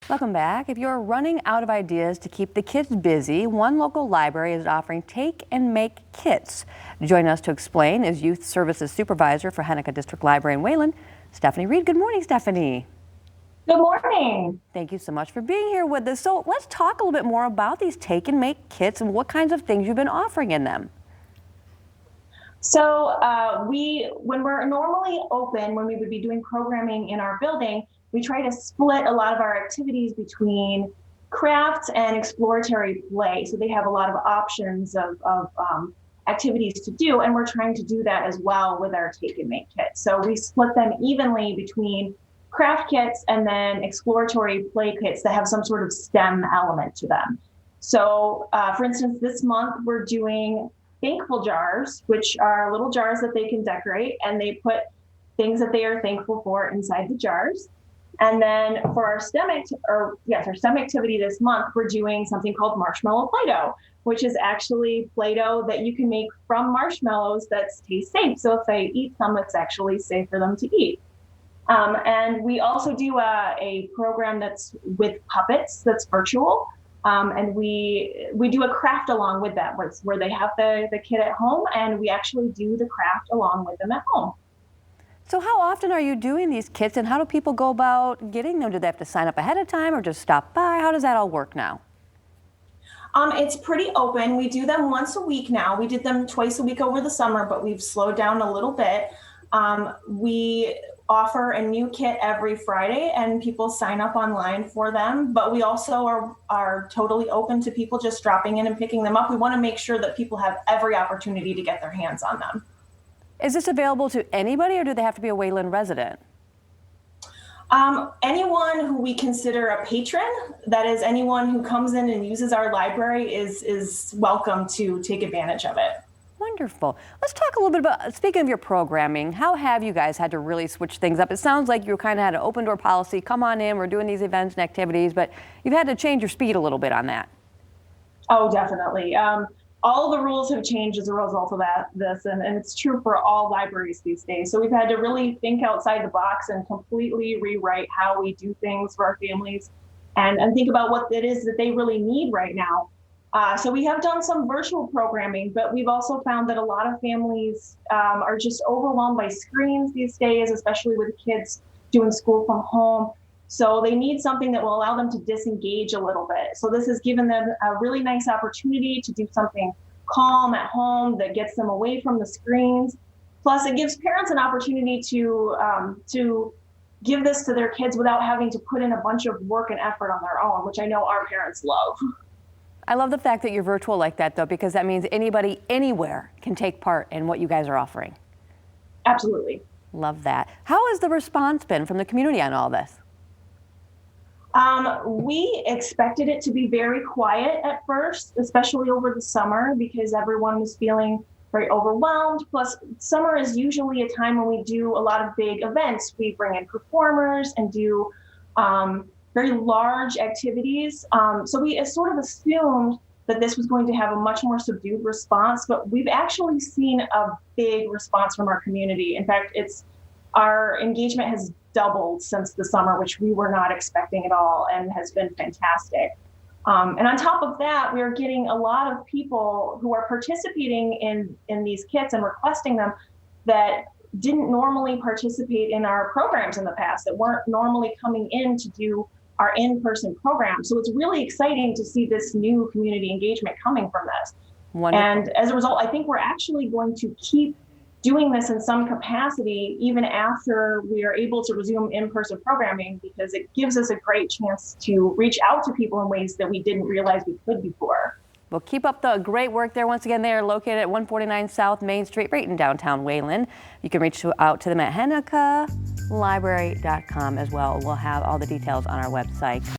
Welcome back. If you're running out of ideas to keep the kids busy, one local library is offering take and make kits. Join us to explain is Youth Services Supervisor for Henika District Library in Wayland, Stephanie Reed. Good morning, Stephanie. Good morning. Thank you so much for being here with us. So let's talk a little bit more about these take and make kits and what kinds of things you've been offering in them. So when we're normally open, when we would be doing programming in our building, we try to split a lot of our activities between crafts and exploratory play. So they have a lot of options of activities to do, and we're trying to do that as well with our take and make kits. So we split them evenly between craft kits and then exploratory play kits that have some sort of STEM element to them. So for instance, this month we're doing thankful jars, which are little jars that they can decorate, and they put things that they are thankful for inside the jars. And then for our STEM activity this month, we're doing something called marshmallow Play-Doh, which is actually Play-Doh that you can make from marshmallows that taste safe. So if they eat some, it's actually safe for them to eat. And we also do a program that's with puppets that's virtual. And we do a craft along with that, where they have the kid at home, and we actually do the craft along with them at home. So how often are you doing these kits, and how do people go about getting them? Do they have to sign up ahead of time or just stop by? How does that all work now? It's pretty open. We do them once a week now. We did them twice a week over the summer, but we've slowed down a little bit. We offer a new kit every Friday, and people sign up online for them, but we also are totally open to people just dropping in and picking them up. We want to make sure that people have every opportunity to get their hands on them. Is this available to anybody, or do they have to be a Wayland resident? Anyone who we consider a patron, that is anyone who comes in and uses our library, is welcome to take advantage of it. Wonderful. Let's talk a little bit about, speaking of your programming, how have you guys had to really switch things up? It sounds like you kind of had an open door policy. Come on in, we're doing these events and activities, but you've had to change your speed a little bit on that. Oh, definitely. All the rules have changed as a result of this, and it's true for all libraries these days. So we've had to really think outside the box and completely rewrite how we do things for our families, and think about what it is that they really need right now. So we have done some virtual programming, but we've also found that a lot of families are just overwhelmed by screens these days, especially with kids doing school from home. So they need something that will allow them to disengage a little bit. So this has given them a really nice opportunity to do something calm at home that gets them away from the screens. Plus, it gives parents an opportunity to give this to their kids without having to put in a bunch of work and effort on their own, which I know our parents love. I love the fact that you're virtual like that, though, because that means anybody, anywhere can take part in what you guys are offering. Absolutely. Love that. How has the response been from the community on all this? We expected it to be very quiet at first, especially over the summer, because everyone was feeling very overwhelmed. Plus, summer is usually a time when we do a lot of big events. We bring in performers and do very large activities. So we sort of assumed that this was going to have a much more subdued response, but we've actually seen a big response from our community. In fact, our engagement has doubled since the summer, which we were not expecting at all, and has been fantastic. And on top of that, we're getting a lot of people who are participating in these kits and requesting them that didn't normally participate in our programs in the past, that weren't normally coming in to do our in-person program. So it's really exciting to see this new community engagement coming from this. Wonderful. And as a result, I think we're actually going to keep doing this in some capacity even after we are able to resume in-person programming, because it gives us a great chance to reach out to people in ways that we didn't realize we could before. Well, keep up the great work there. Once again, they are located at 149 South Main Street, right in downtown Wayland. You can reach out to them at henikalibrary.com as well. We'll have all the details on our website.